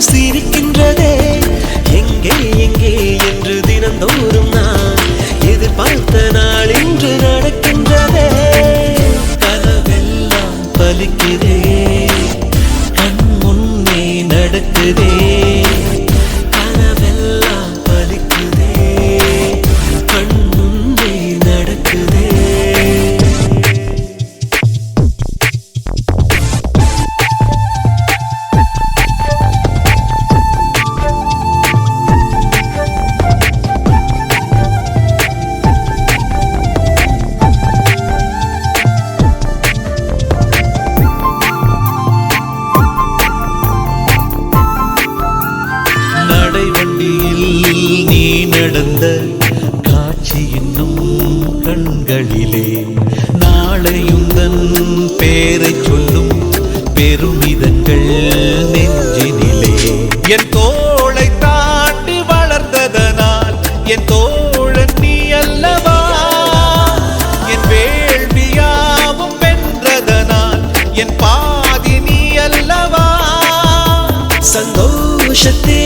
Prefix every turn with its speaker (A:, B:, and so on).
A: சிரிக்கின்றதே. எங்கே எங்கே என்று தினந்தோறும் நான் எதிர்பார்த்த நாள் இன்று நடக்கின்றதே. கனவெல்லாம் பலிக்குதே, கண் முன்னே நடக்குதே. கனவெல்லாம் பலிக்குதே, கண் முன்னே நடக்குதே. நீ நடந்த காட்சி இன்னும் கண்களிலே, நாளையுந்தன் பேரை சொல்லும் பெருமிதங்கள் நெஞ்சினிலே. என் தோளை தாண்டி வளர்ந்ததனால் என் தோழன் நீ அல்லவா, என் வேள்வியாவும் வென்றதனால் என் பாதி நீ அல்லவா. சந்தோஷத்தே